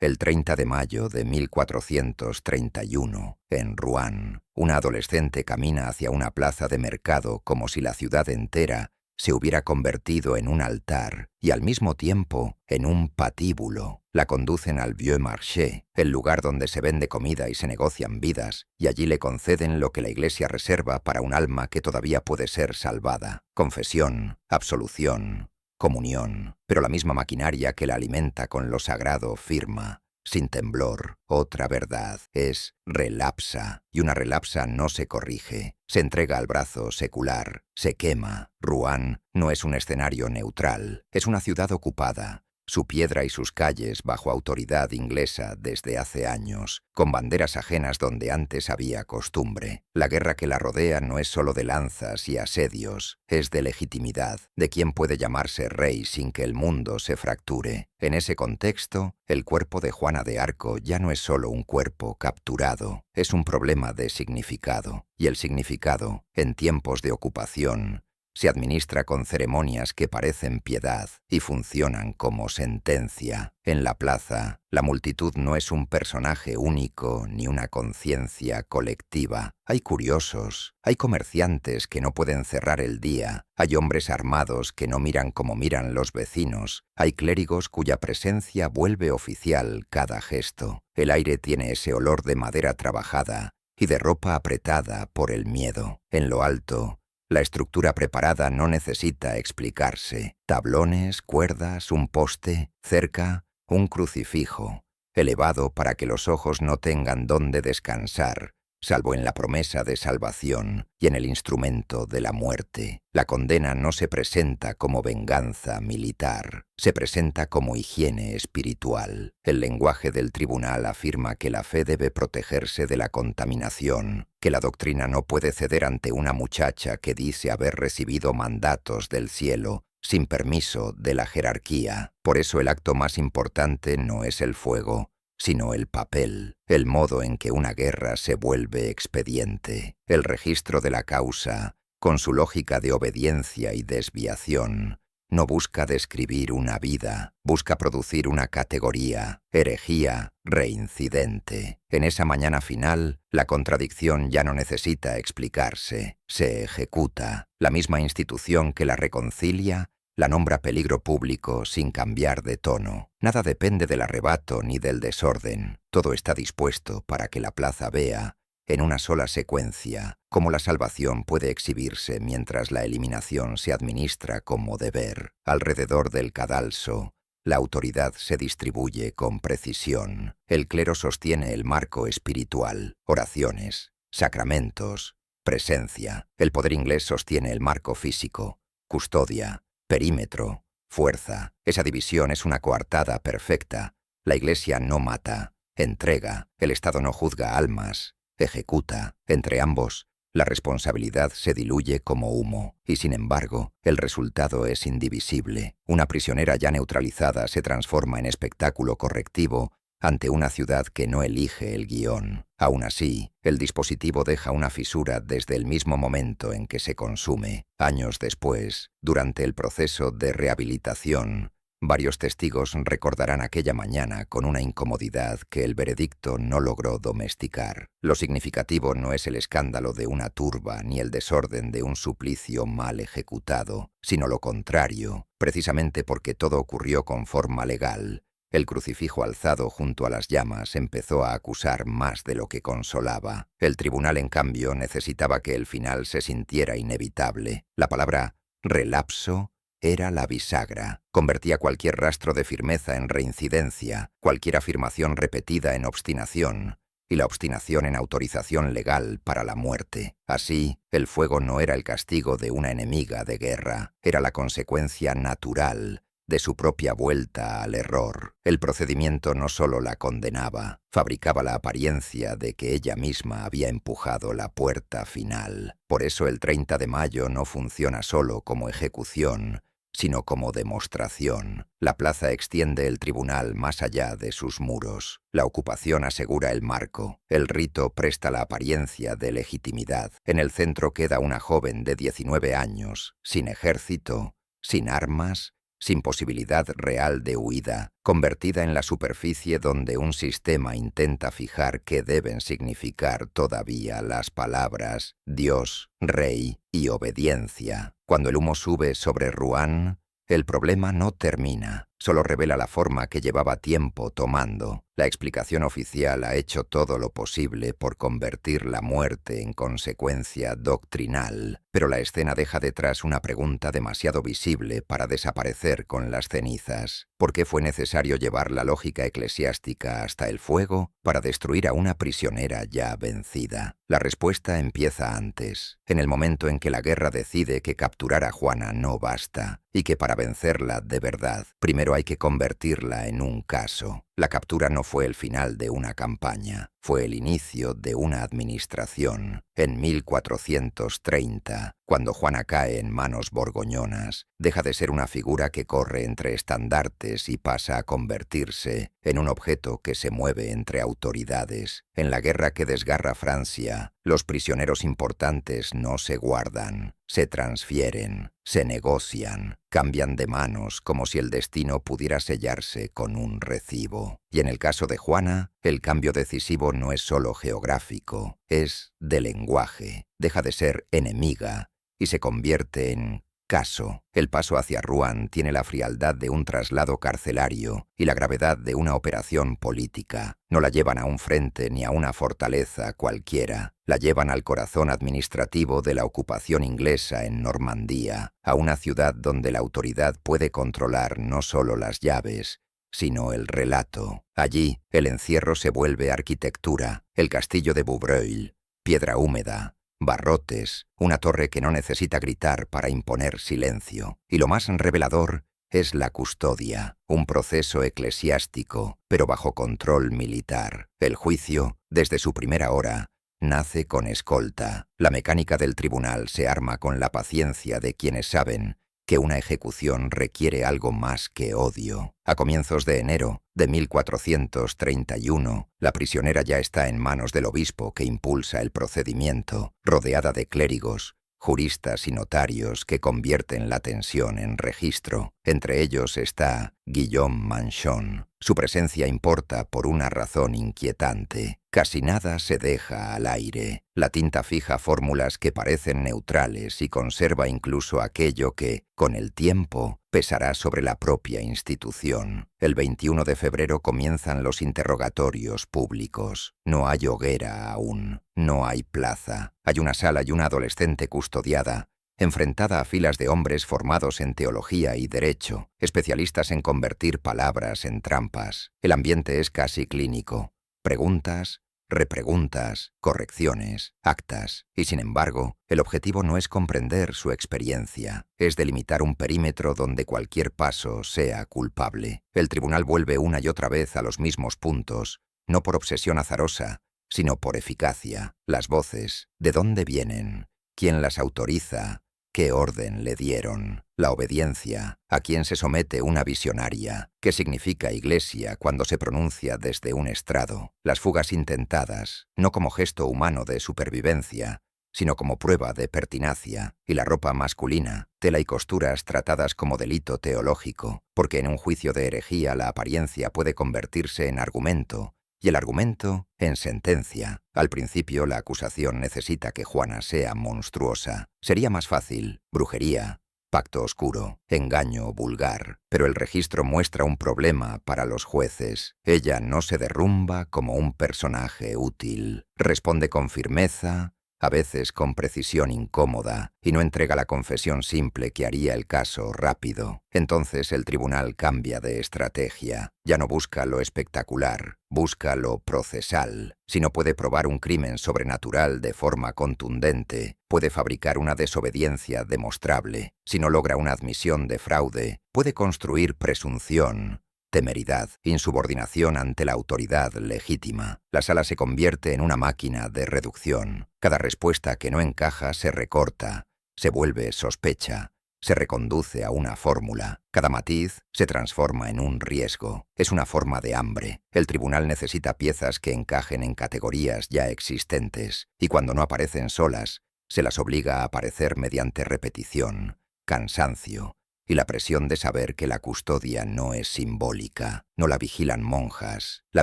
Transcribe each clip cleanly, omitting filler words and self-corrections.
El 30 de mayo de 1431, en Rouen, una adolescente camina hacia una plaza de mercado como si la ciudad entera se hubiera convertido en un altar y al mismo tiempo en un patíbulo. La conducen al Vieux Marché, el lugar donde se vende comida y se negocian vidas, y allí le conceden lo que la Iglesia reserva para un alma que todavía puede ser salvada: confesión, absolución, comunión. Pero la misma maquinaria que la alimenta con lo sagrado firma, sin temblor: otra verdad es relapsa, y una relapsa no se corrige, se entrega al brazo secular, se quema. Rouen no es un escenario neutral, es una ciudad ocupada, su piedra y sus calles bajo autoridad inglesa desde hace años, con banderas ajenas donde antes había costumbre. La guerra que la rodea no es solo de lanzas y asedios, es de legitimidad, de quién puede llamarse rey sin que el mundo se fracture. En ese contexto, el cuerpo de Juana de Arco ya no es solo un cuerpo capturado, es un problema de significado, y el significado, en tiempos de ocupación, se administra con ceremonias que parecen piedad y funcionan como sentencia. En la plaza, la multitud no es un personaje único ni una conciencia colectiva. Hay curiosos, hay comerciantes que no pueden cerrar el día, hay hombres armados que no miran como miran los vecinos, hay clérigos cuya presencia vuelve oficial cada gesto. El aire tiene ese olor de madera trabajada y de ropa apretada por el miedo. En lo alto, la estructura preparada no necesita explicarse: tablones, cuerdas, un poste, cerca, un crucifijo, elevado para que los ojos no tengan dónde descansar, salvo en la promesa de salvación y en el instrumento de la muerte. La condena no se presenta como venganza militar, se presenta como higiene espiritual. El lenguaje del tribunal afirma que la fe debe protegerse de la contaminación, que la doctrina no puede ceder ante una muchacha que dice haber recibido mandatos del cielo sin permiso de la jerarquía. Por eso el acto más importante no es el fuego, sino el papel, el modo en que una guerra se vuelve expediente. El registro de la causa, con su lógica de obediencia y desviación, no busca describir una vida, busca producir una categoría: herejía reincidente. En esa mañana final, la contradicción ya no necesita explicarse, se ejecuta. La misma institución que la reconcilia la nombra peligro público sin cambiar de tono. Nada depende del arrebato ni del desorden. Todo está dispuesto para que la plaza vea, en una sola secuencia, cómo la salvación puede exhibirse mientras la eliminación se administra como deber. Alrededor del cadalso, la autoridad se distribuye con precisión. El clero sostiene el marco espiritual: oraciones, sacramentos, presencia. El poder inglés sostiene el marco físico: custodia, perímetro, fuerza. Esa división es una coartada perfecta. La Iglesia no mata, entrega. El Estado no juzga almas, ejecuta. Entre ambos, la responsabilidad se diluye como humo, y sin embargo, el resultado es indivisible. Una prisionera ya neutralizada se transforma en espectáculo correctivo ante una ciudad que no elige el guión. Aún así, el dispositivo deja una fisura desde el mismo momento en que se consume. Años después, durante el proceso de rehabilitación, varios testigos recordarán aquella mañana con una incomodidad que el veredicto no logró domesticar. Lo significativo no es el escándalo de una turba ni el desorden de un suplicio mal ejecutado, sino lo contrario. Precisamente porque todo ocurrió con forma legal, el crucifijo alzado junto a las llamas empezó a acusar más de lo que consolaba. El tribunal, en cambio, necesitaba que el final se sintiera inevitable. La palabra relapso era la bisagra. Convertía cualquier rastro de firmeza en reincidencia, cualquier afirmación repetida en obstinación, y la obstinación en autorización legal para la muerte. Así, el fuego no era el castigo de una enemiga de guerra, era la consecuencia natural de su propia vuelta al error. El procedimiento no solo la condenaba, fabricaba la apariencia de que ella misma había empujado la puerta final. Por eso el 30 de mayo no funciona solo como ejecución, sino como demostración. La plaza extiende el tribunal más allá de sus muros. La ocupación asegura el marco. El rito presta la apariencia de legitimidad. En el centro queda una joven de 19 años, sin ejército, sin armas sin posibilidad real de huida, convertida en la superficie donde un sistema intenta fijar qué deben significar todavía las palabras Dios, Rey y obediencia. Cuando el humo sube sobre Rouen, el problema no termina, solo revela la forma que llevaba tiempo tomando. La explicación oficial ha hecho todo lo posible por convertir la muerte en consecuencia doctrinal, pero la escena deja detrás una pregunta demasiado visible para desaparecer con las cenizas. ¿Por qué fue necesario llevar la lógica eclesiástica hasta el fuego para destruir a una prisionera ya vencida? La respuesta empieza antes, en el momento en que la guerra decide que capturar a Juana no basta, y que para vencerla de verdad, primero hay que convertirla en un caso. La captura no fue el final de una campaña, fue el inicio de una administración. En 1430, cuando Juana cae en manos borgoñonas, deja de ser una figura que corre entre estandartes y pasa a convertirse en un objeto que se mueve entre autoridades. En la guerra que desgarra Francia, los prisioneros importantes no se guardan, se transfieren, se negocian, cambian de manos como si el destino pudiera sellarse con un recibo. Y en el caso de Juana, el cambio decisivo no es solo geográfico, es de lenguaje. Deja de ser enemiga y se convierte en caso. El paso hacia Rouen tiene la frialdad de un traslado carcelario y la gravedad de una operación política. No la llevan a un frente ni a una fortaleza cualquiera. La llevan al corazón administrativo de la ocupación inglesa en Normandía, a una ciudad donde la autoridad puede controlar no solo las llaves, sino el relato. Allí, el encierro se vuelve arquitectura, el castillo de Beaubreuil, piedra húmeda, barrotes, una torre que no necesita gritar para imponer silencio. Y lo más revelador es la custodia, un proceso eclesiástico, pero bajo control militar. El juicio, desde su primera hora, nace con escolta. La mecánica del tribunal se arma con la paciencia de quienes saben que una ejecución requiere algo más que odio. A comienzos de enero de 1431, la prisionera ya está en manos del obispo que impulsa el procedimiento, rodeada de clérigos, juristas y notarios que convierten la tensión en registro. Entre ellos está Guillaume Manchon. Su presencia importa por una razón inquietante. Casi nada se deja al aire. La tinta fija fórmulas que parecen neutrales y conserva incluso aquello que, con el tiempo, pesará sobre la propia institución. El 21 de febrero comienzan los interrogatorios públicos. No hay hoguera aún, no hay plaza. Hay una sala y una adolescente custodiada, enfrentada a filas de hombres formados en teología y derecho, especialistas en convertir palabras en trampas. El ambiente es casi clínico. Preguntas, repreguntas, correcciones, actas, y sin embargo, el objetivo no es comprender su experiencia, es delimitar un perímetro donde cualquier paso sea culpable. El tribunal vuelve una y otra vez a los mismos puntos, no por obsesión azarosa, sino por eficacia. Las voces, ¿de dónde vienen? ¿Quién las autoriza? ¿Qué orden le dieron? La obediencia. ¿A quién se somete una visionaria? ¿Qué significa iglesia cuando se pronuncia desde un estrado? Las fugas intentadas, no como gesto humano de supervivencia, sino como prueba de pertinacia. Y la ropa masculina, tela y costuras tratadas como delito teológico, porque en un juicio de herejía la apariencia puede convertirse en argumento, y el argumento en sentencia. Al principio la acusación necesita que Juana sea monstruosa. Sería más fácil, brujería, pacto oscuro, engaño vulgar. Pero el registro muestra un problema para los jueces. Ella no se derrumba como un personaje útil. Responde con firmeza, a veces con precisión incómoda, y no entrega la confesión simple que haría el caso rápido. Entonces el tribunal cambia de estrategia. Ya no busca lo espectacular, busca lo procesal. Si no puede probar un crimen sobrenatural de forma contundente, puede fabricar una desobediencia demostrable. Si no logra una admisión de fraude, puede construir presunción, temeridad, insubordinación ante la autoridad legítima. La sala se convierte en una máquina de reducción. Cada respuesta que no encaja se recorta, se vuelve sospecha, se reconduce a una fórmula. Cada matiz se transforma en un riesgo. Es una forma de hambre. El tribunal necesita piezas que encajen en categorías ya existentes, y cuando no aparecen solas, se las obliga a aparecer mediante repetición, cansancio, y la presión de saber que la custodia no es simbólica. No la vigilan monjas, la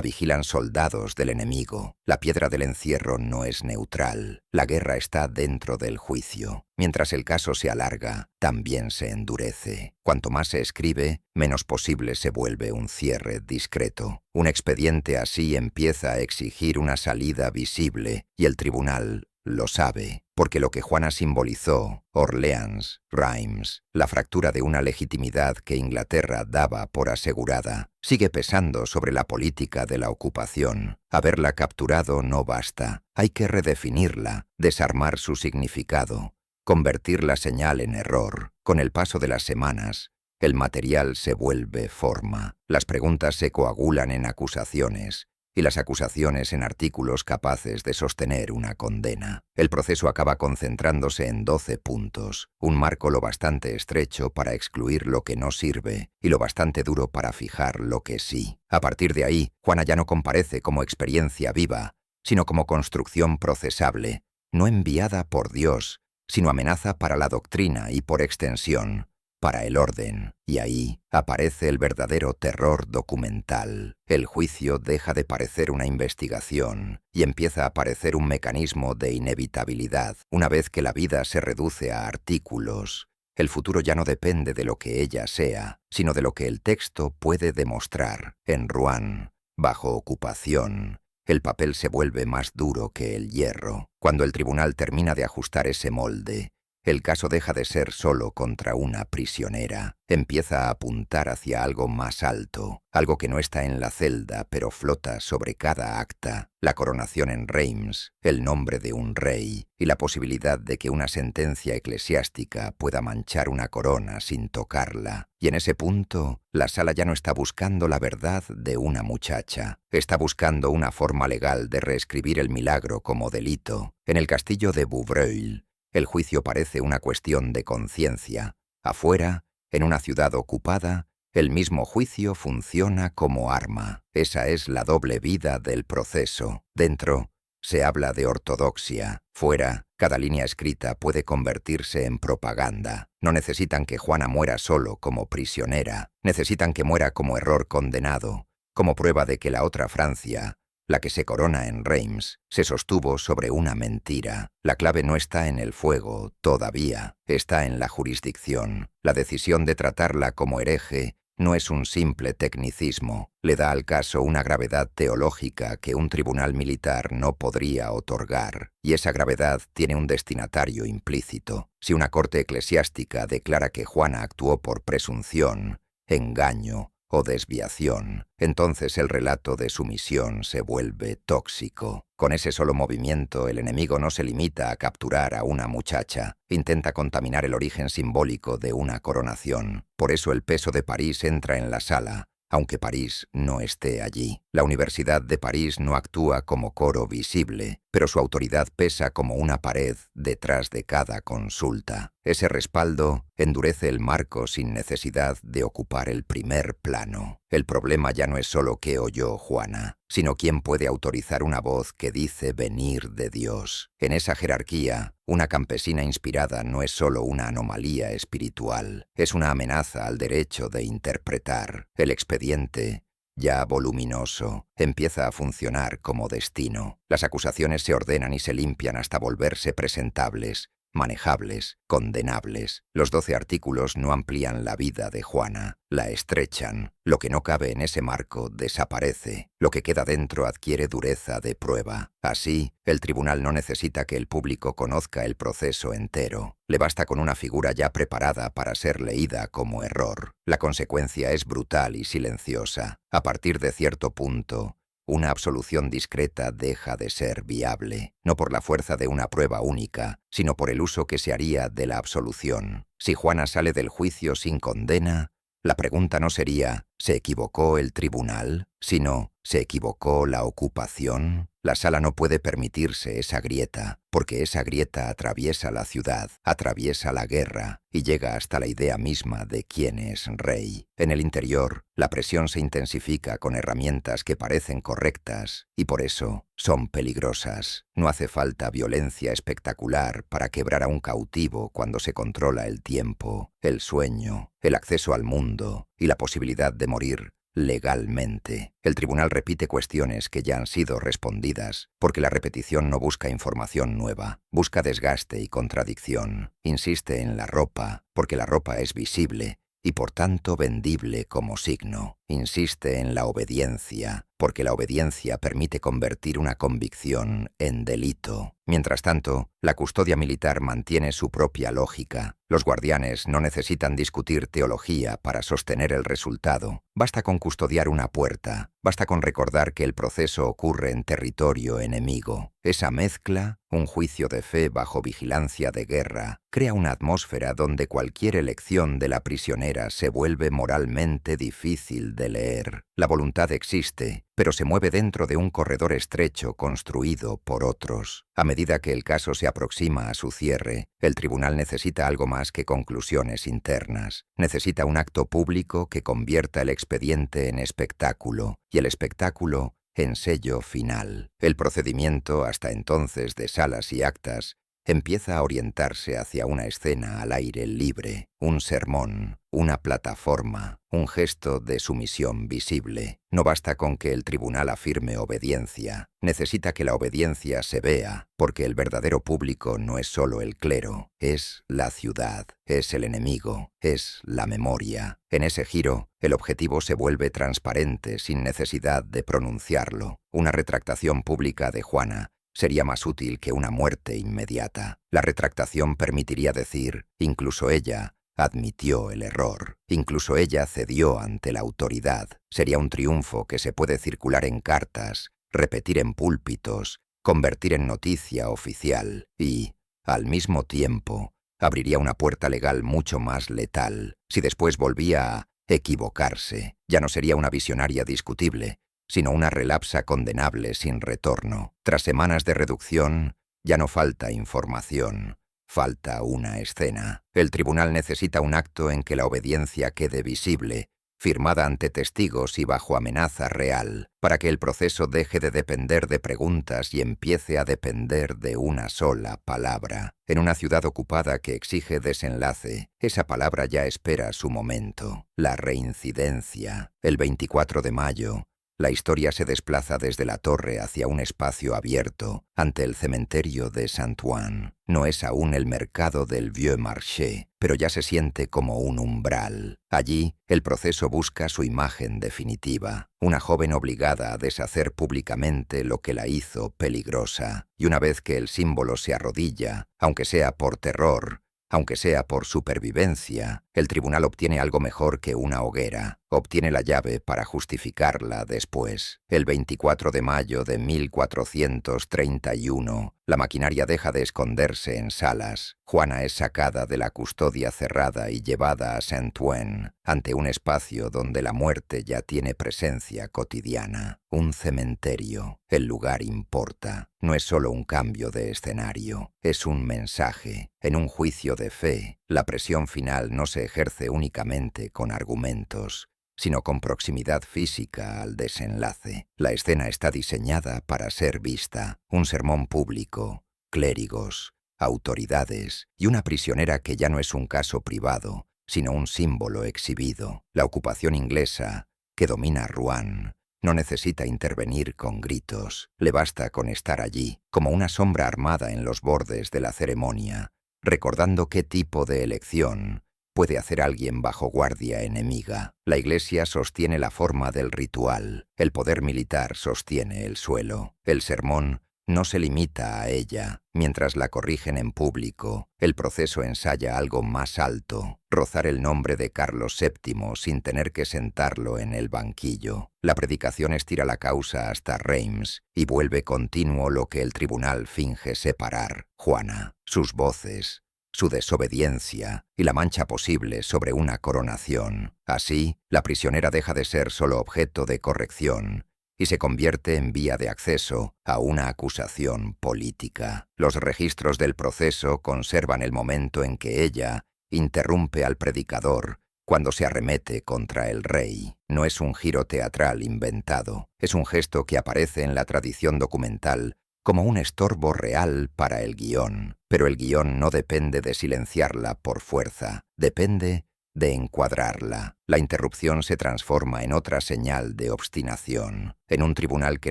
vigilan soldados del enemigo. La piedra del encierro no es neutral. La guerra está dentro del juicio. Mientras el caso se alarga, también se endurece. Cuanto más se escribe, menos posible se vuelve un cierre discreto. Un expediente así empieza a exigir una salida visible, y el tribunal lo sabe, porque lo que Juana simbolizó, Orleans, Reims, la fractura de una legitimidad que Inglaterra daba por asegurada, sigue pesando sobre la política de la ocupación. Haberla capturado no basta, hay que redefinirla, desarmar su significado, convertir la señal en error. Con el paso de las semanas, el material se vuelve forma, las preguntas se coagulan en acusaciones, y las acusaciones en artículos capaces de sostener una condena. El proceso acaba concentrándose en 12 puntos, un marco lo bastante estrecho para excluir lo que no sirve y lo bastante duro para fijar lo que sí. A partir de ahí, Juana ya no comparece como experiencia viva, sino como construcción procesable, no enviada por Dios, sino amenaza para la doctrina y, por extensión, para el orden, y ahí aparece el verdadero terror documental. El juicio deja de parecer una investigación y empieza a parecer un mecanismo de inevitabilidad. Una vez que la vida se reduce a artículos, el futuro ya no depende de lo que ella sea, sino de lo que el texto puede demostrar. En Rouen, bajo ocupación, el papel se vuelve más duro que el hierro. Cuando el tribunal termina de ajustar ese molde, el caso deja de ser solo contra una prisionera. Empieza a apuntar hacia algo más alto, algo que no está en la celda, pero flota sobre cada acta. La coronación en Reims, el nombre de un rey, y la posibilidad de que una sentencia eclesiástica pueda manchar una corona sin tocarla. Y en ese punto, la sala ya no está buscando la verdad de una muchacha. Está buscando una forma legal de reescribir el milagro como delito. En el castillo de Bouvreuil, el juicio parece una cuestión de conciencia. Afuera, en una ciudad ocupada, el mismo juicio funciona como arma. Esa es la doble vida del proceso. Dentro, se habla de ortodoxia. Fuera, cada línea escrita puede convertirse en propaganda. No necesitan que Juana muera solo como prisionera. Necesitan que muera como error condenado, como prueba de que la otra Francia, la que se corona en Reims, se sostuvo sobre una mentira. La clave no está en el fuego, todavía, está en la jurisdicción. La decisión de tratarla como hereje no es un simple tecnicismo, le da al caso una gravedad teológica que un tribunal militar no podría otorgar, y esa gravedad tiene un destinatario implícito. Si una corte eclesiástica declara que Juana actuó por presunción, engaño o desviación, entonces el relato de sumisión se vuelve tóxico. Con ese solo movimiento, el enemigo no se limita a capturar a una muchacha, intenta contaminar el origen simbólico de una coronación. Por eso el peso de París entra en la sala, aunque París no esté allí. La Universidad de París no actúa como coro visible, pero su autoridad pesa como una pared detrás de cada consulta. Ese respaldo endurece el marco sin necesidad de ocupar el primer plano. El problema ya no es solo qué oyó Juana, sino quién puede autorizar una voz que dice venir de Dios. En esa jerarquía, una campesina inspirada no es solo una anomalía espiritual, es una amenaza al derecho de interpretar. El expediente, ya voluminoso, empieza a funcionar como destino. Las acusaciones se ordenan y se limpian hasta volverse presentables, manejables, condenables. Los 12 artículos no amplían la vida de Juana, la estrechan. Lo que no cabe en ese marco desaparece. Lo que queda dentro adquiere dureza de prueba. Así, el tribunal no necesita que el público conozca el proceso entero. Le basta con una figura ya preparada para ser leída como error. La consecuencia es brutal y silenciosa. A partir de cierto punto, una absolución discreta deja de ser viable, no por la fuerza de una prueba única, sino por el uso que se haría de la absolución. Si Juana sale del juicio sin condena, la pregunta no sería ¿Se equivocó el tribunal? Si no, ¿se equivocó la ocupación? La sala no puede permitirse esa grieta, porque esa grieta atraviesa la ciudad, atraviesa la guerra y llega hasta la idea misma de quién es rey. En el interior, la presión se intensifica con herramientas que parecen correctas y por eso son peligrosas. No hace falta violencia espectacular para quebrar a un cautivo cuando se controla el tiempo, el sueño, el acceso al mundo y la posibilidad de morir legalmente. El tribunal repite cuestiones que ya han sido respondidas, porque la repetición no busca información nueva, busca desgaste y contradicción. Insiste en la ropa, porque la ropa es visible y por tanto vendible como signo. Insiste en la obediencia, porque la obediencia permite convertir una convicción en delito. Mientras tanto, la custodia militar mantiene su propia lógica. Los guardianes no necesitan discutir teología para sostener el resultado. Basta con custodiar una puerta, basta con recordar que el proceso ocurre en territorio enemigo. Esa mezcla, un juicio de fe bajo vigilancia de guerra, crea una atmósfera donde cualquier elección de la prisionera se vuelve moralmente difícil de leer. La voluntad existe, pero se mueve dentro de un corredor estrecho construido por otros. A medida que el caso se aproxima a su cierre, el tribunal necesita algo más que conclusiones internas. Necesita un acto público que convierta el expediente en espectáculo, y el espectáculo en sello final. El procedimiento, hasta entonces de salas y actas, empieza a orientarse hacia una escena al aire libre, un sermón, una plataforma, un gesto de sumisión visible. No basta con que el tribunal afirme obediencia, necesita que la obediencia se vea, porque el verdadero público no es solo el clero, es la ciudad, es el enemigo, es la memoria. En ese giro, el objetivo se vuelve transparente sin necesidad de pronunciarlo. Una retractación pública de Juana sería más útil que una muerte inmediata. La retractación permitiría decir, incluso ella admitió el error, incluso ella cedió ante la autoridad. Sería un triunfo que se puede circular en cartas, repetir en púlpitos, convertir en noticia oficial y, al mismo tiempo, abriría una puerta legal mucho más letal. Si después volvía a equivocarse, ya no sería una visionaria discutible, sino una relapsa condenable sin retorno. Tras semanas de reducción, ya no falta información, falta una escena. El tribunal necesita un acto en que la obediencia quede visible, firmada ante testigos y bajo amenaza real, para que el proceso deje de depender de preguntas y empiece a depender de una sola palabra. En una ciudad ocupada que exige desenlace, esa palabra ya espera su momento, la reincidencia. El 24 de mayo, la historia se desplaza desde la torre hacia un espacio abierto, ante el cementerio de Saint-Ouen. No es aún el mercado del Vieux Marché, pero ya se siente como un umbral. Allí, el proceso busca su imagen definitiva, una joven obligada a deshacer públicamente lo que la hizo peligrosa. Y una vez que el símbolo se arrodilla, aunque sea por terror, aunque sea por supervivencia, el tribunal obtiene algo mejor que una hoguera. Obtiene la llave para justificarla después. El 24 de mayo de 1431, la maquinaria deja de esconderse en salas. Juana es sacada de la custodia cerrada y llevada a Saint-Ouen, ante un espacio donde la muerte ya tiene presencia cotidiana. Un cementerio. El lugar importa. No es solo un cambio de escenario, es un mensaje. En un juicio de fe, la presión final no se ejerce únicamente con argumentos, sino con proximidad física al desenlace. La escena está diseñada para ser vista. Un sermón público, clérigos, autoridades y una prisionera que ya no es un caso privado, sino un símbolo exhibido. La ocupación inglesa, que domina Rouen, no necesita intervenir con gritos. Le basta con estar allí, como una sombra armada en los bordes de la ceremonia, recordando qué tipo de elección puede hacer alguien bajo guardia enemiga. La Iglesia sostiene la forma del ritual, el poder militar sostiene el suelo. El sermón no se limita a ella. Mientras la corrigen en público, el proceso ensaya algo más alto, rozar el nombre de Carlos VII sin tener que sentarlo en el banquillo. La predicación estira la causa hasta Reims y vuelve continuo lo que el tribunal finge separar. Juana, sus voces, su desobediencia y la mancha posible sobre una coronación. Así, la prisionera deja de ser solo objeto de corrección y se convierte en vía de acceso a una acusación política. Los registros del proceso conservan el momento en que ella interrumpe al predicador cuando se arremete contra el rey. No es un giro teatral inventado, es un gesto que aparece en la tradición documental como un estorbo real para el guión. Pero el guión no depende de silenciarla por fuerza, depende de encuadrarla. La interrupción se transforma en otra señal de obstinación. En un tribunal que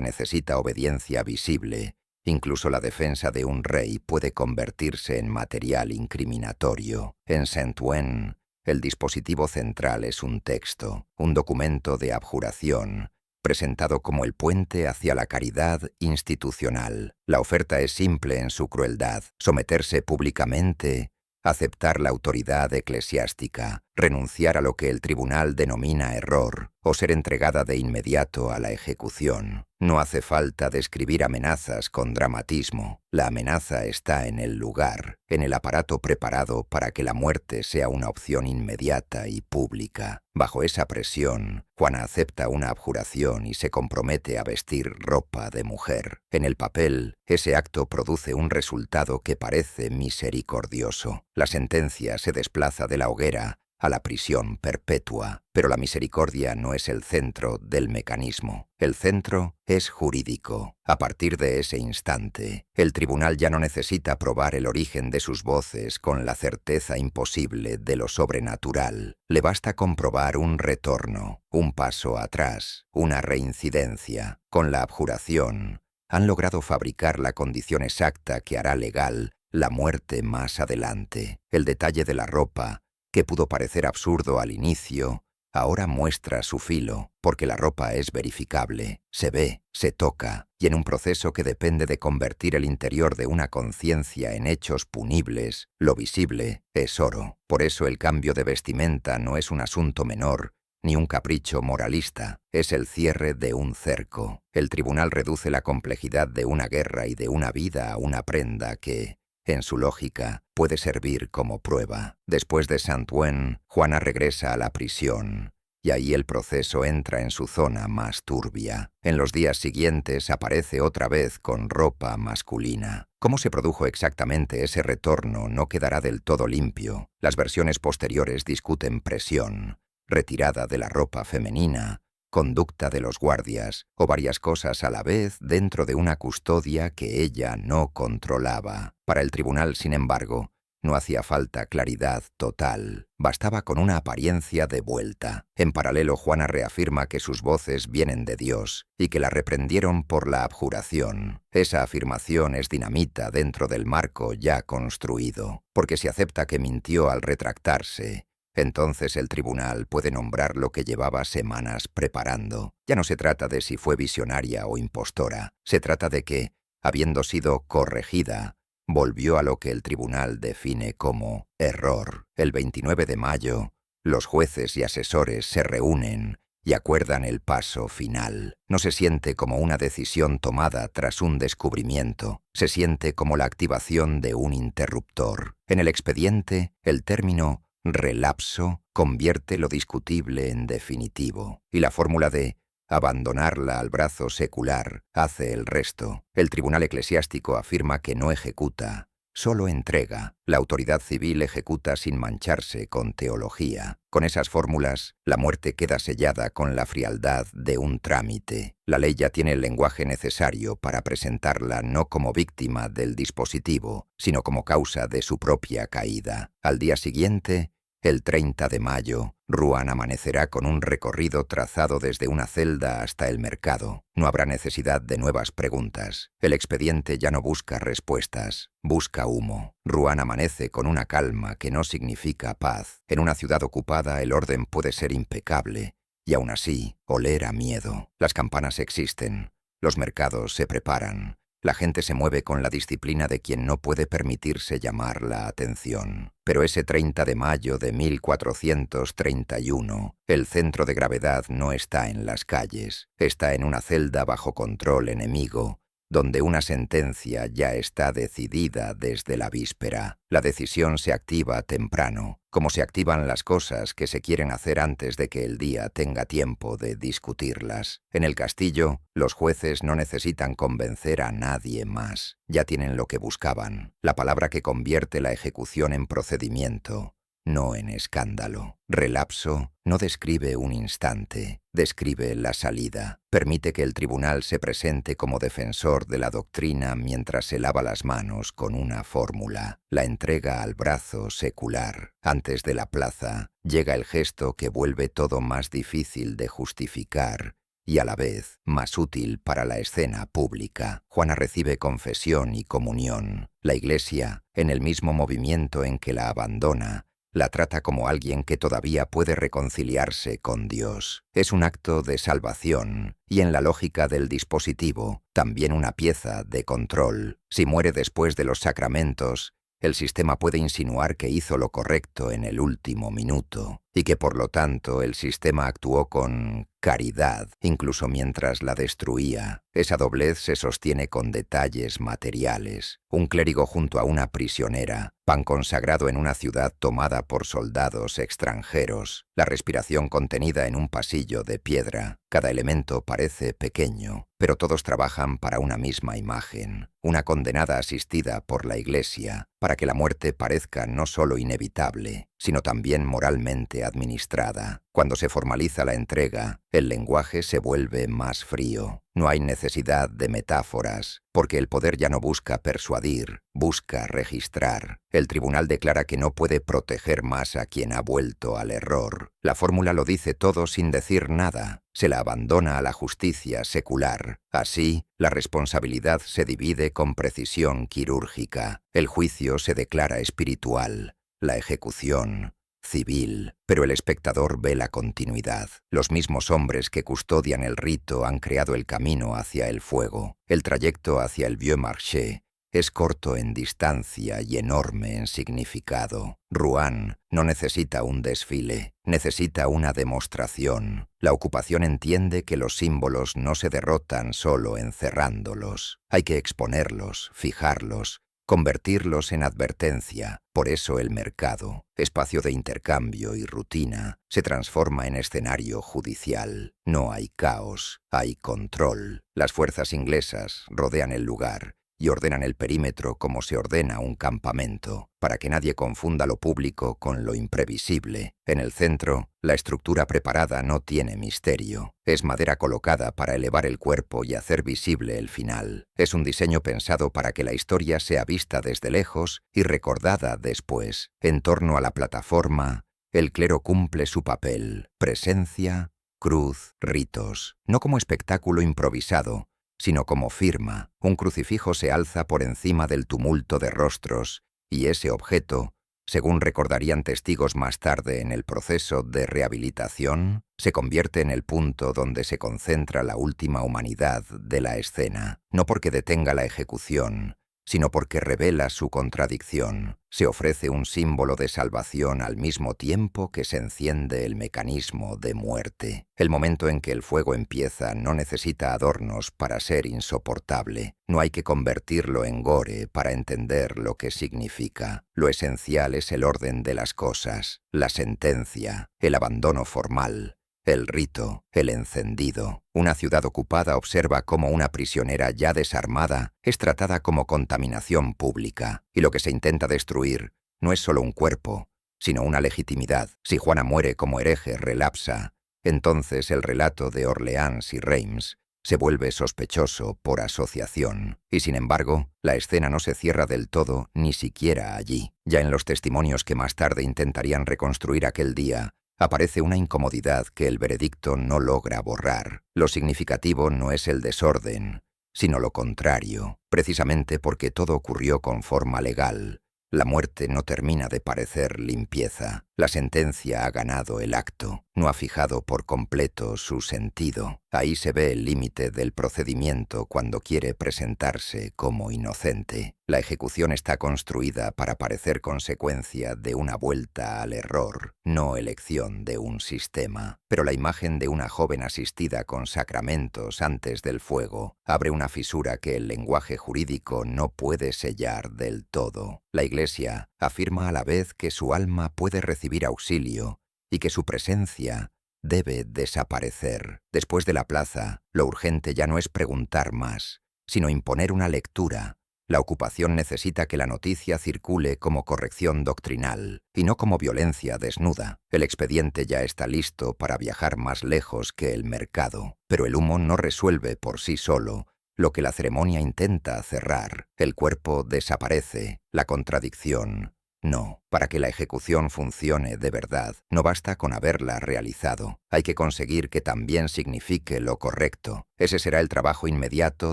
necesita obediencia visible, incluso la defensa de un rey puede convertirse en material incriminatorio. En Saint-Ouen, el dispositivo central es un texto, un documento de abjuración, presentado como el puente hacia la caridad institucional. La oferta es simple en su crueldad: someterse públicamente, aceptar la autoridad eclesiástica, renunciar a lo que el tribunal denomina error, o ser entregada de inmediato a la ejecución. No hace falta describir amenazas con dramatismo. La amenaza está en el lugar, en el aparato preparado para que la muerte sea una opción inmediata y pública. Bajo esa presión, Juana acepta una abjuración y se compromete a vestir ropa de mujer. En el papel, ese acto produce un resultado que parece misericordioso. La sentencia se desplaza de la hoguera a la prisión perpetua, pero la misericordia no es el centro del mecanismo. El centro es jurídico. A partir de ese instante, el tribunal ya no necesita probar el origen de sus voces con la certeza imposible de lo sobrenatural. Le basta comprobar un retorno, un paso atrás, una reincidencia. Con la abjuración, han logrado fabricar la condición exacta que hará legal la muerte más adelante. El detalle de la ropa, que pudo parecer absurdo al inicio, ahora muestra su filo, porque la ropa es verificable, se ve, se toca, y en un proceso que depende de convertir el interior de una conciencia en hechos punibles, lo visible es oro. Por eso el cambio de vestimenta no es un asunto menor, ni un capricho moralista, es el cierre de un cerco. El tribunal reduce la complejidad de una guerra y de una vida a una prenda que, en su lógica, puede servir como prueba. Después de Saint-Ouen, Juana regresa a la prisión, y ahí el proceso entra en su zona más turbia. En los días siguientes aparece otra vez con ropa masculina. Cómo se produjo exactamente ese retorno no quedará del todo limpio. Las versiones posteriores discuten presión, retirada de la ropa femenina, conducta de los guardias, o varias cosas a la vez dentro de una custodia que ella no controlaba. Para el tribunal, sin embargo, no hacía falta claridad total, bastaba con una apariencia de vuelta. En paralelo, Juana reafirma que sus voces vienen de Dios y que la reprendieron por la abjuración. Esa afirmación es dinamita dentro del marco ya construido, porque si acepta que mintió al retractarse, entonces el tribunal puede nombrar lo que llevaba semanas preparando. Ya no se trata de si fue visionaria o impostora, se trata de que, habiendo sido corregida, volvió a lo que el tribunal define como error. El 29 de mayo, los jueces y asesores se reúnen y acuerdan el paso final. No se siente como una decisión tomada tras un descubrimiento, se siente como la activación de un interruptor. En el expediente, el término relapso convierte lo discutible en definitivo, y la fórmula de abandonarla al brazo secular hace el resto. El tribunal eclesiástico afirma que no ejecuta, solo entrega. La autoridad civil ejecuta sin mancharse con teología. Con esas fórmulas, la muerte queda sellada con la frialdad de un trámite. La ley ya tiene el lenguaje necesario para presentarla no como víctima del dispositivo, sino como causa de su propia caída. Al día siguiente, el 30 de mayo, Rouen amanecerá con un recorrido trazado desde una celda hasta el mercado. No habrá necesidad de nuevas preguntas. El expediente ya no busca respuestas, busca humo. Rouen amanece con una calma que no significa paz. En una ciudad ocupada el orden puede ser impecable, y aún así oler a miedo. Las campanas existen, los mercados se preparan. La gente se mueve con la disciplina de quien no puede permitirse llamar la atención. Pero ese 30 de mayo de 1431, el centro de gravedad no está en las calles, está en una celda bajo control enemigo, donde una sentencia ya está decidida desde la víspera. La decisión se activa temprano, como se activan las cosas que se quieren hacer antes de que el día tenga tiempo de discutirlas. En el castillo, los jueces no necesitan convencer a nadie más. Ya tienen lo que buscaban, la palabra que convierte la ejecución en procedimiento, no en escándalo. Relapso no describe un instante, describe la salida. Permite que el tribunal se presente como defensor de la doctrina mientras se lava las manos con una fórmula. La entrega al brazo secular. Antes de la plaza, llega el gesto que vuelve todo más difícil de justificar y a la vez más útil para la escena pública. Juana recibe confesión y comunión. La Iglesia, en el mismo movimiento en que la abandona, la trata como alguien que todavía puede reconciliarse con Dios. Es un acto de salvación y, en la lógica del dispositivo, también una pieza de control. Si muere después de los sacramentos, el sistema puede insinuar que hizo lo correcto en el último minuto y que por lo tanto el sistema actuó con caridad, incluso mientras la destruía. Esa doblez se sostiene con detalles materiales. Un clérigo junto a una prisionera, pan consagrado en una ciudad tomada por soldados extranjeros, la respiración contenida en un pasillo de piedra. Cada elemento parece pequeño, pero todos trabajan para una misma imagen, una condenada asistida por la Iglesia, para que la muerte parezca no solo inevitable, sino también moralmente administrada. Cuando se formaliza la entrega, el lenguaje se vuelve más frío. No hay necesidad de metáforas, porque el poder ya no busca persuadir, busca registrar. El tribunal declara que no puede proteger más a quien ha vuelto al error. La fórmula lo dice todo sin decir nada. Se la abandona a la justicia secular. Así, la responsabilidad se divide con precisión quirúrgica. El juicio se declara espiritual. La ejecución civil, pero el espectador ve la continuidad. Los mismos hombres que custodian el rito han creado el camino hacia el fuego. El trayecto hacia el Vieux Marché es corto en distancia y enorme en significado. Rouen no necesita un desfile, necesita una demostración. La ocupación entiende que los símbolos no se derrotan solo encerrándolos. Hay que exponerlos, fijarlos, convertirlos en advertencia. Por eso el mercado, espacio de intercambio y rutina, se transforma en escenario judicial. No hay caos, hay control. Las fuerzas inglesas rodean el lugar y ordenan el perímetro como se ordena un campamento, para que nadie confunda lo público con lo imprevisible. En el centro, la estructura preparada no tiene misterio. Es madera colocada para elevar el cuerpo y hacer visible el final. Es un diseño pensado para que la historia sea vista desde lejos y recordada después. En torno a la plataforma, el clero cumple su papel: presencia, cruz, ritos, no como espectáculo improvisado, sino como firma. Un crucifijo se alza por encima del tumulto de rostros, y ese objeto, según recordarían testigos más tarde en el proceso de rehabilitación, se convierte en el punto donde se concentra la última humanidad de la escena, no porque detenga la ejecución, sino porque revela su contradicción. Se ofrece un símbolo de salvación al mismo tiempo que se enciende el mecanismo de muerte. El momento en que el fuego empieza no necesita adornos para ser insoportable. No hay que convertirlo en gore para entender lo que significa. Lo esencial es el orden de las cosas, la sentencia, el abandono formal, el rito, el encendido. Una ciudad ocupada observa cómo una prisionera ya desarmada es tratada como contaminación pública, y lo que se intenta destruir no es solo un cuerpo, sino una legitimidad. Si Juana muere como hereje relapsa, entonces el relato de Orleans y Reims se vuelve sospechoso por asociación. Y sin embargo, la escena no se cierra del todo, ni siquiera allí. Ya en los testimonios que más tarde intentarían reconstruir aquel día, aparece una incomodidad que el veredicto no logra borrar. Lo significativo no es el desorden, sino lo contrario. Precisamente porque todo ocurrió con forma legal, la muerte no termina de parecer limpieza. La sentencia ha ganado el acto. no ha fijado por completo su sentido. Ahí se ve el límite del procedimiento cuando quiere presentarse como inocente. La ejecución está construida para parecer consecuencia de una vuelta al error, no elección de un sistema. Pero la imagen de una joven asistida con sacramentos antes del fuego abre una fisura que el lenguaje jurídico no puede sellar del todo. La Iglesia afirma a la vez que su alma puede recibir auxilio y que su presencia debe desaparecer. Después de la plaza, lo urgente ya no es preguntar más, sino imponer una lectura. La ocupación necesita que la noticia circule como corrección doctrinal y no como violencia desnuda. El expediente ya está listo para viajar más lejos que el mercado, pero el humo no resuelve por sí solo lo que la ceremonia intenta cerrar. El cuerpo desaparece, la contradicción no. Para que la ejecución funcione de verdad, no basta con haberla realizado. Hay que conseguir que también signifique lo correcto. Ese será el trabajo inmediato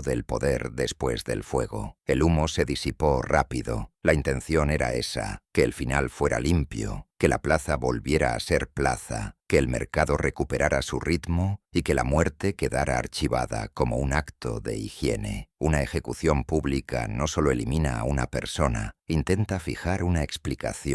del poder después del fuego. El humo se disipó rápido. La intención era esa, que el final fuera limpio, que la plaza volviera a ser plaza, que el mercado recuperara su ritmo y que la muerte quedara archivada como un acto de higiene. Una ejecución pública no solo elimina a una persona, intenta fijar una explicación.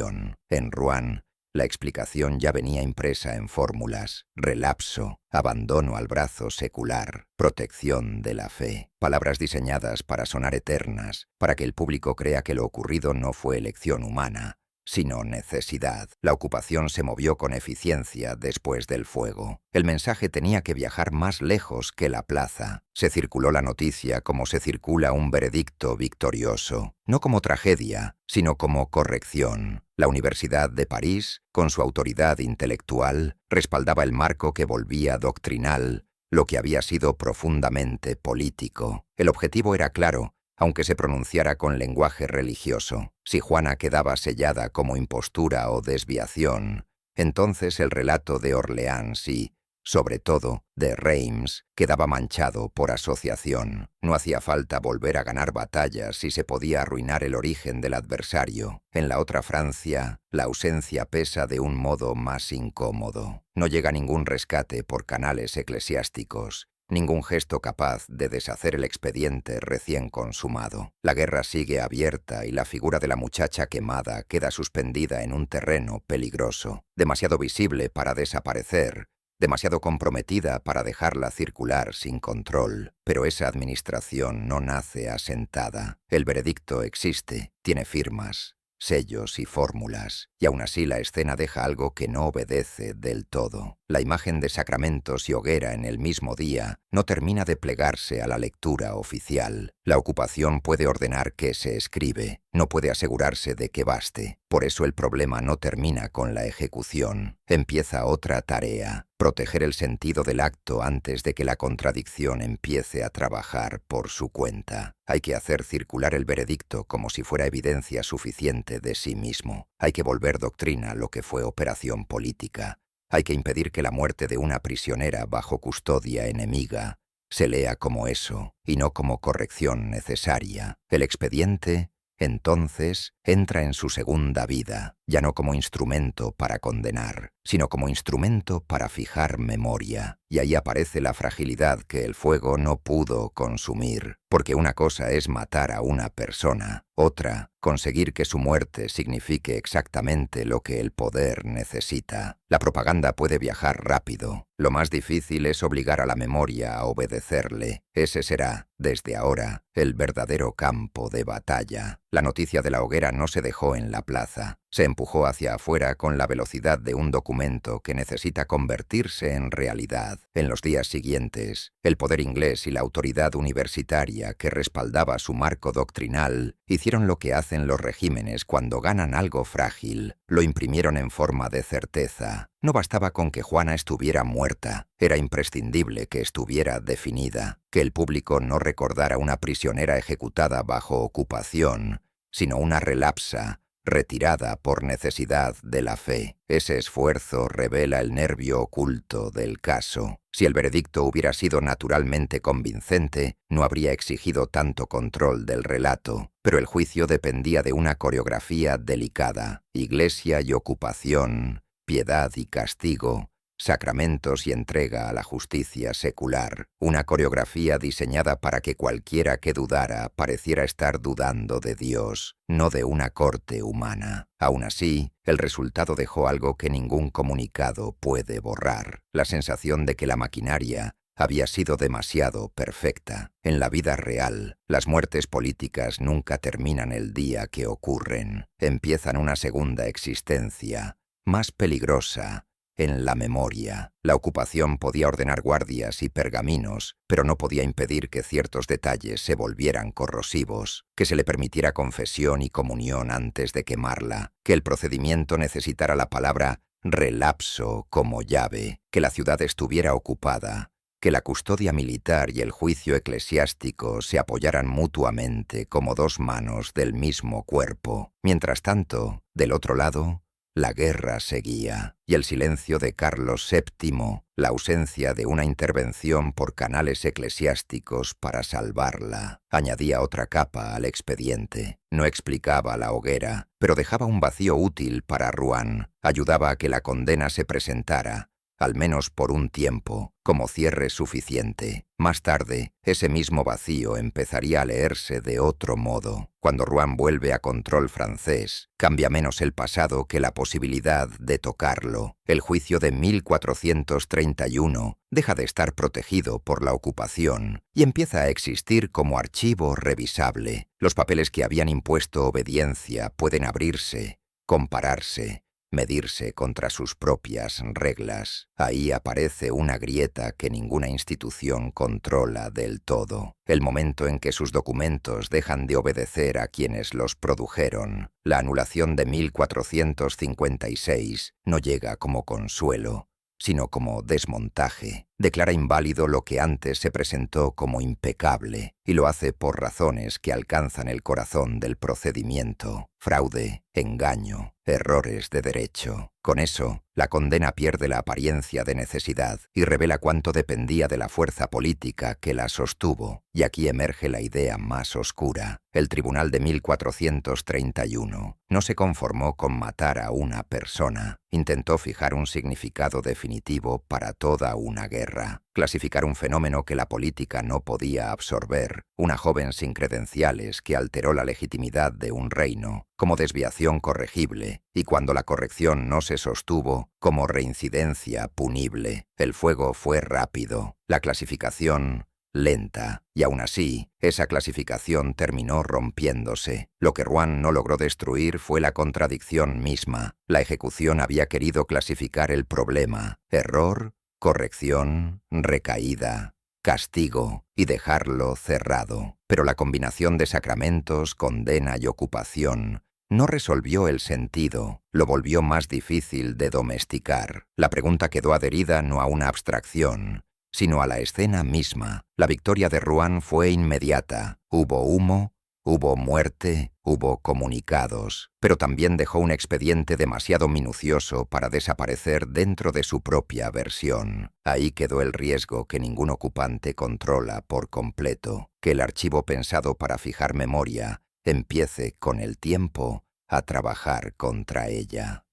En Rouen, la explicación ya venía impresa en fórmulas: relapso, abandono al brazo secular, protección de la fe. Palabras diseñadas para sonar eternas, para que el público crea que lo ocurrido no fue elección humana, sino necesidad. La ocupación se movió con eficiencia después del fuego. El mensaje tenía que viajar más lejos que la plaza. Se circuló la noticia como se circula un veredicto victorioso, no como tragedia, sino como corrección. La Universidad de París, con su autoridad intelectual, respaldaba el marco que volvía doctrinal lo que había sido profundamente político. El objetivo era claro, aunque se pronunciara con lenguaje religioso. Si Juana quedaba sellada como impostura o desviación, entonces el relato de Orleans y, sobre todo, de Reims, quedaba manchado por asociación. No hacía falta volver a ganar batallas si se podía arruinar el origen del adversario. En la otra Francia, la ausencia pesa de un modo más incómodo. No llega ningún rescate por canales eclesiásticos, ningún gesto capaz de deshacer el expediente recién consumado. La guerra sigue abierta y la figura de la muchacha quemada queda suspendida en un terreno peligroso, demasiado visible para desaparecer, demasiado comprometida para dejarla circular sin control. Pero esa administración no nace asentada. El veredicto existe, tiene firmas, sellos y fórmulas, y aún así la escena deja algo que no obedece del todo. La imagen de sacramentos y hoguera en el mismo día no termina de plegarse a la lectura oficial. La ocupación puede ordenar qué se escribe, no puede asegurarse de que baste. Por eso el problema no termina con la ejecución. Empieza otra tarea: proteger el sentido del acto antes de que la contradicción empiece a trabajar por su cuenta. Hay que hacer circular el veredicto como si fuera evidencia suficiente de sí mismo. Hay que volver doctrina lo que fue operación política. Hay que impedir que la muerte de una prisionera bajo custodia enemiga se lea como eso y no como corrección necesaria. El expediente, entonces, entra en su segunda vida, ya no como instrumento para condenar, sino como instrumento para fijar memoria. Y ahí aparece la fragilidad que el fuego no pudo consumir, porque una cosa es matar a una persona, otra, conseguir que su muerte signifique exactamente lo que el poder necesita. La propaganda puede viajar rápido. Lo más difícil es obligar a la memoria a obedecerle. Ese será, desde ahora, el verdadero campo de batalla. La noticia de la hoguera no se dejó en la plaza. Se empujó hacia afuera con la velocidad de un documento que necesita convertirse en realidad. En los días siguientes, el poder inglés y la autoridad universitaria que respaldaba su marco doctrinal hicieron lo que hacen los regímenes cuando ganan algo frágil. Lo imprimieron en forma de certeza. No bastaba con que Juana estuviera muerta. Era imprescindible que estuviera definida, que el público no recordara una prisionera ejecutada bajo ocupación, sino una relapsa, retirada por necesidad de la fe. Ese esfuerzo revela el nervio oculto del caso. Si el veredicto hubiera sido naturalmente convincente, no habría exigido tanto control del relato, pero el juicio dependía de una coreografía delicada. Iglesia y ocupación, piedad y castigo, sacramentos y entrega a la justicia secular, una coreografía diseñada para que cualquiera que dudara pareciera estar dudando de Dios, no de una corte humana. Aún así, el resultado dejó algo que ningún comunicado puede borrar, la sensación de que la maquinaria había sido demasiado perfecta. En la vida real, las muertes políticas nunca terminan el día que ocurren, empiezan una segunda existencia, más peligrosa, en la memoria. La ocupación podía ordenar guardias y pergaminos, pero no podía impedir que ciertos detalles se volvieran corrosivos, que se le permitiera confesión y comunión antes de quemarla, que el procedimiento necesitara la palabra relapso como llave, que la ciudad estuviera ocupada, que la custodia militar y el juicio eclesiástico se apoyaran mutuamente como dos manos del mismo cuerpo. Mientras tanto, del otro lado, la guerra seguía, y el silencio de Carlos VII, la ausencia de una intervención por canales eclesiásticos para salvarla, añadía otra capa al expediente. No explicaba la hoguera, pero dejaba un vacío útil para Rouen, ayudaba a que la condena se presentara, al menos por un tiempo, como cierre suficiente. Más tarde, ese mismo vacío empezaría a leerse de otro modo. Cuando Rouen vuelve a control francés, cambia menos el pasado que la posibilidad de tocarlo. El juicio de 1431 deja de estar protegido por la ocupación y empieza a existir como archivo revisable. Los papeles que habían impuesto obediencia pueden abrirse, compararse, medirse contra sus propias reglas. Ahí aparece una grieta que ninguna institución controla del todo. El momento en que sus documentos dejan de obedecer a quienes los produjeron. La anulación de 1456 no llega como consuelo, sino como desmontaje. Declara inválido lo que antes se presentó como impecable, y lo hace por razones que alcanzan el corazón del procedimiento: fraude, engaño, errores de derecho. Con eso, la condena pierde la apariencia de necesidad y revela cuánto dependía de la fuerza política que la sostuvo. Y aquí emerge la idea más oscura. El tribunal de 1431 no se conformó con matar a una persona. Intentó fijar un significado definitivo para toda una guerra. Clasificar un fenómeno que la política no podía absorber, una joven sin credenciales que alteró la legitimidad de un reino, como desviación corregible, y cuando la corrección no se sostuvo, como reincidencia punible. El fuego fue rápido, la clasificación lenta, y aún así, esa clasificación terminó rompiéndose. Lo que Rouen no logró destruir fue la contradicción misma. La ejecución había querido clasificar el problema: error, corrección, recaída, castigo, y dejarlo cerrado. Pero la combinación de sacramentos, condena y ocupación no resolvió el sentido, lo volvió más difícil de domesticar. La pregunta quedó adherida no a una abstracción, sino a la escena misma. La victoria de Rouen fue inmediata. Hubo humo, hubo muerte, hubo comunicados, pero también dejó un expediente demasiado minucioso para desaparecer dentro de su propia versión. Ahí quedó el riesgo que ningún ocupante controla por completo, que el archivo pensado para fijar memoria empiece con el tiempo a trabajar contra ella.